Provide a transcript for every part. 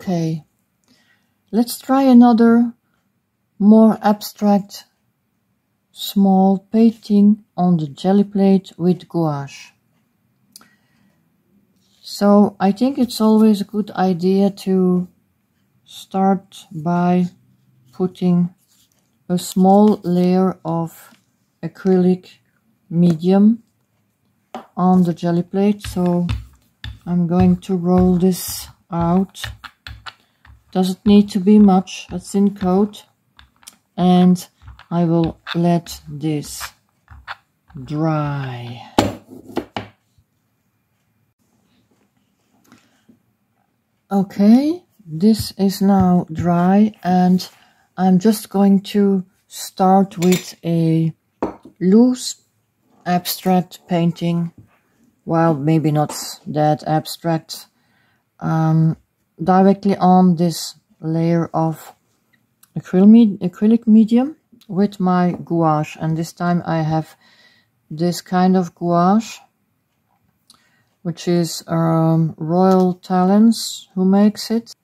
Okay, let's try another more abstract small painting on the jelly plate with gouache. So I think it's always a good idea to start by putting a small layer of acrylic medium on the jelly plate. So I'm going to roll this out. Doesn't need to be much, a thin coat, and I will let this dry. Okay, this is now dry, and I'm just going to start with a loose abstract painting. Well, maybe not that abstract. Directly on this layer of acrylic medium with my gouache, and this time I have this kind of gouache, which is Royal Talents who makes it.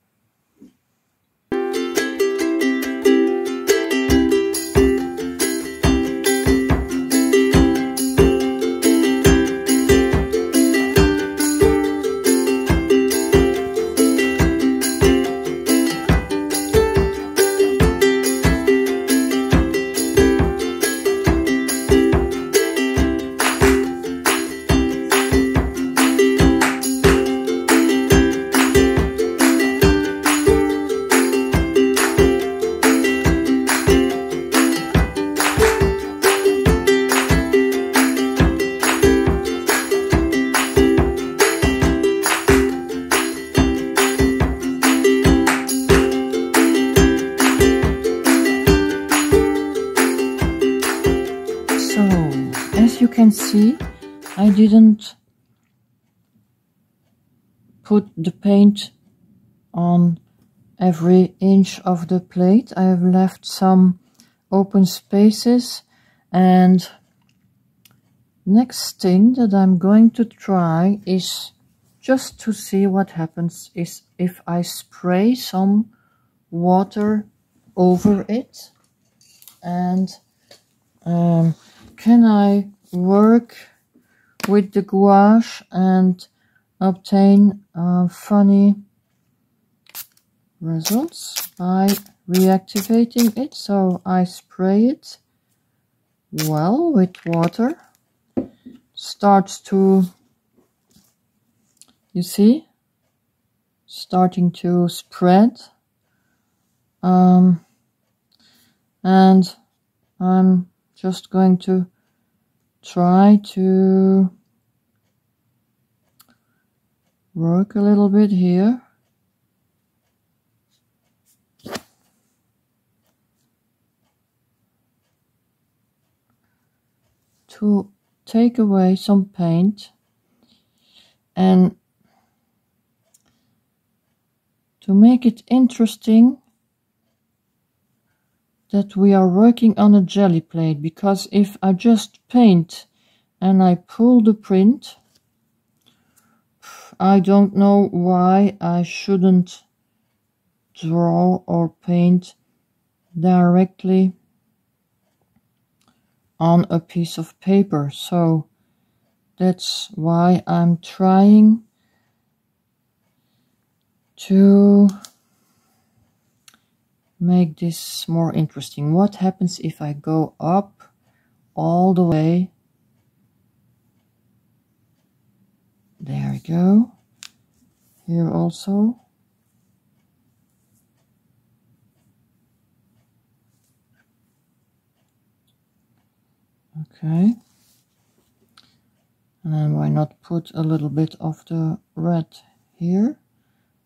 As you can see, I didn't put the paint on every inch of the plate. I have left some open spaces, and next thing that I'm going to try is just to see what happens is if I spray some water over it, and can I work with the gouache and obtain funny results by reactivating it. So I spray it well with water. Starts to, you see, starting to spread, and I'm just going to try to work a little bit here. To take away some paint and to make it interesting that we are working on a jelly plate, because if I just paint and I pull the print, I don't know why I shouldn't draw or paint directly on a piece of paper. So that's why I'm trying to make this more interesting. What happens if I go up all the way? There we go. Here also. Okay. And then why not put a little bit of the red here?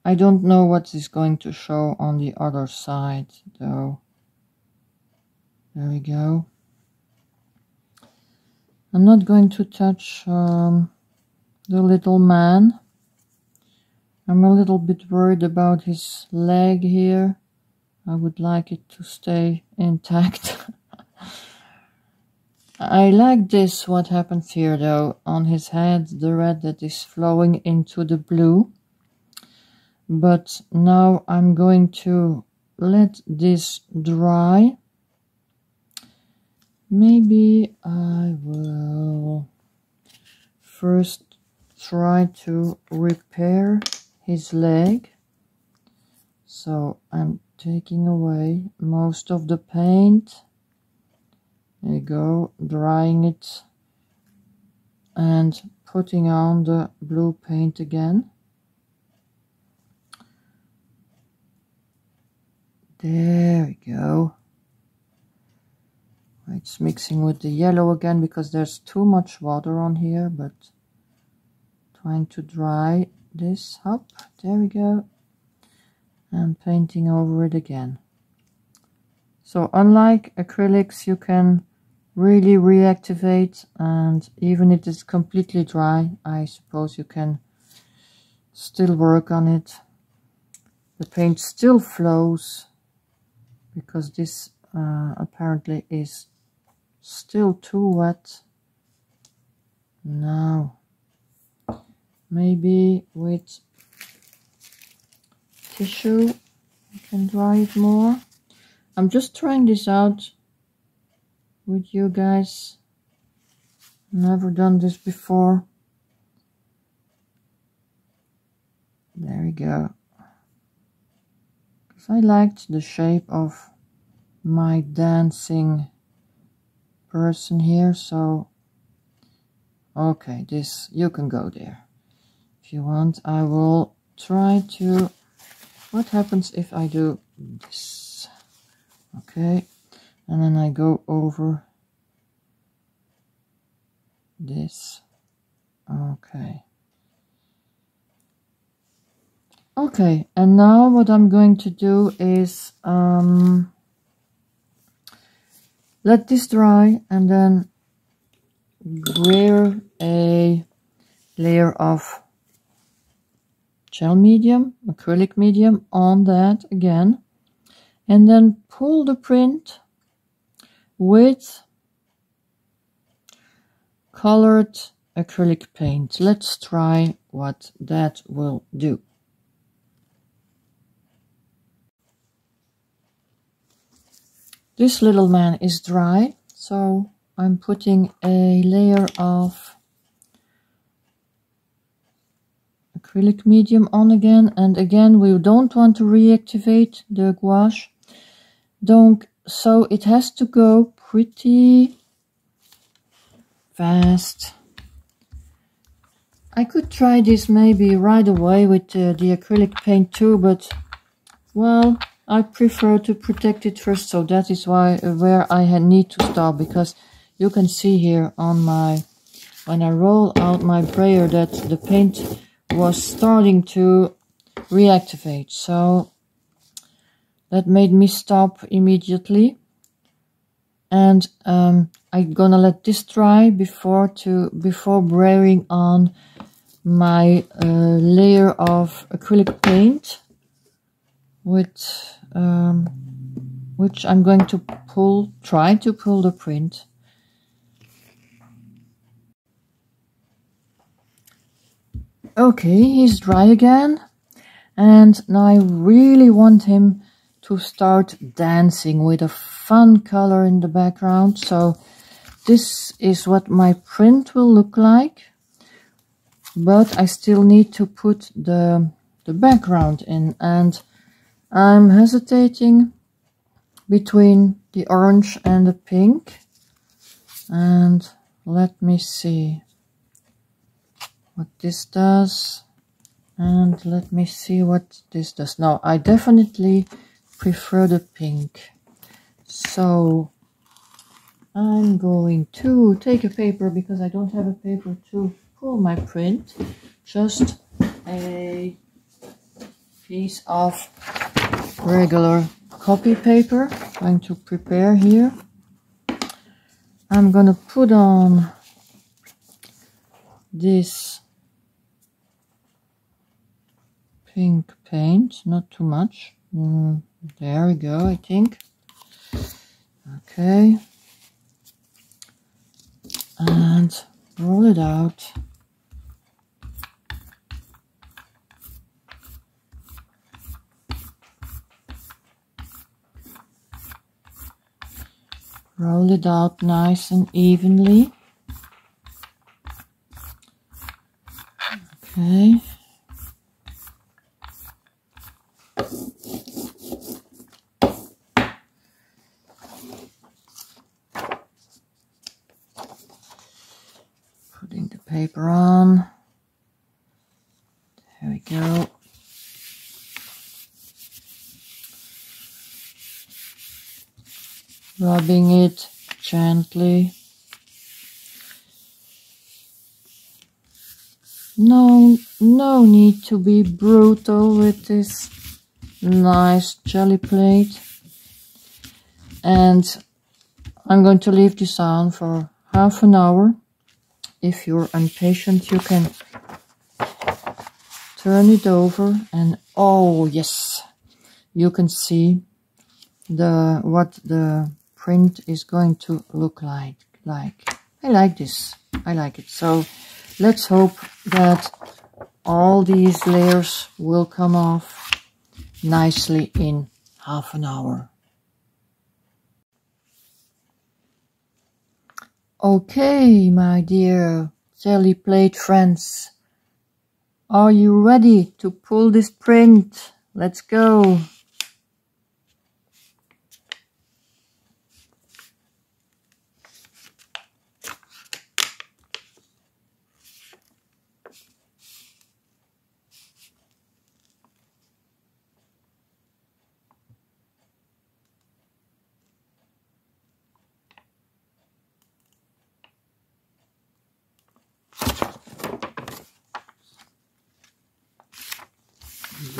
I don't know what is going to show on the other side though. There we go. I'm not going to touch the little man. I'm a little bit worried about his leg here. I would like it to stay intact. I like this, what happens here though, on his head, the red that is flowing into the blue. but now I'm going to let this dry. Maybe I will first try to repair his leg. So I'm taking away most of the paint. There you go, drying it and putting on the blue paint again. There we go. It's mixing with the yellow again because there's too much water on here, but trying to dry this up. There we go. And painting over it again. So unlike acrylics, you can really reactivate, and even if it's completely dry, I suppose you can still work on it. The paint still flows because this apparently is still too wet. Now maybe with tissue I can dry it more. I'm just trying this out with you guys. Never done this before. There we go. Because I liked the shape of my dancing person here, so okay, this, you can go there if you want. I will try to, what happens if I do this? Okay, and then I go over this. Okay. Okay, and now what I'm going to do is let this dry and then wear a layer of gel medium, acrylic medium on that again, and then pull the print with colored acrylic paint. Let's try what that will do. This little man is dry, so I'm putting a layer of acrylic medium on again, and again we don't want to reactivate the gouache. So it has to go pretty fast. I could try this maybe right away with the acrylic paint too, but well, I prefer to protect it first, so that is where I need to stop, because you can see here on my, when I roll out my brayer, that the paint was starting to reactivate, so that made me stop immediately. And I'm gonna let this dry before braying on my layer of acrylic paint, with which I'm going to try to pull the print. Okay, he's dry again, and now I really want him to start dancing with a fun color in the background. So this is what my print will look like, but I still need to put the background in, and I'm hesitating between the orange and the pink, and let me see what this does, and let me see what this does. Now I definitely prefer the pink, so I'm going to take a paper, because I don't have a paper to pull my print, just a piece of regular copy paper. I'm going to prepare here. I'm going to put on this pink paint, not too much. There we go, I think. Okay. And roll it out. Roll it out nice and evenly. Okay. Putting the paper on. There we go. Rubbing it gently. No need to be brutal with this nice jelly plate. And I'm going to leave this on for half an hour. If you're impatient, you can turn it over and oh yes, you can see what the print is going to look like. I like this. I like it. So let's hope that all these layers will come off nicely in half an hour. Okay, my dear jelly plate friends, are you ready to pull this print? Let's go.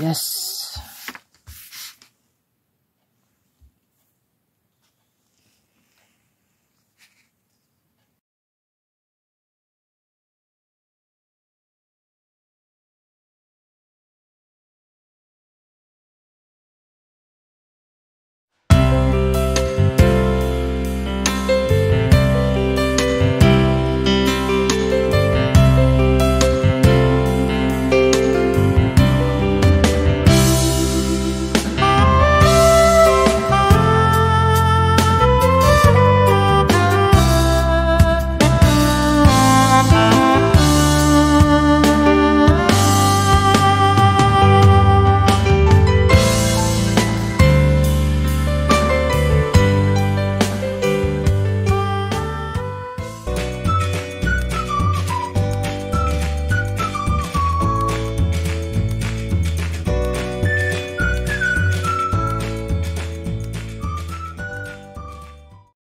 Yes.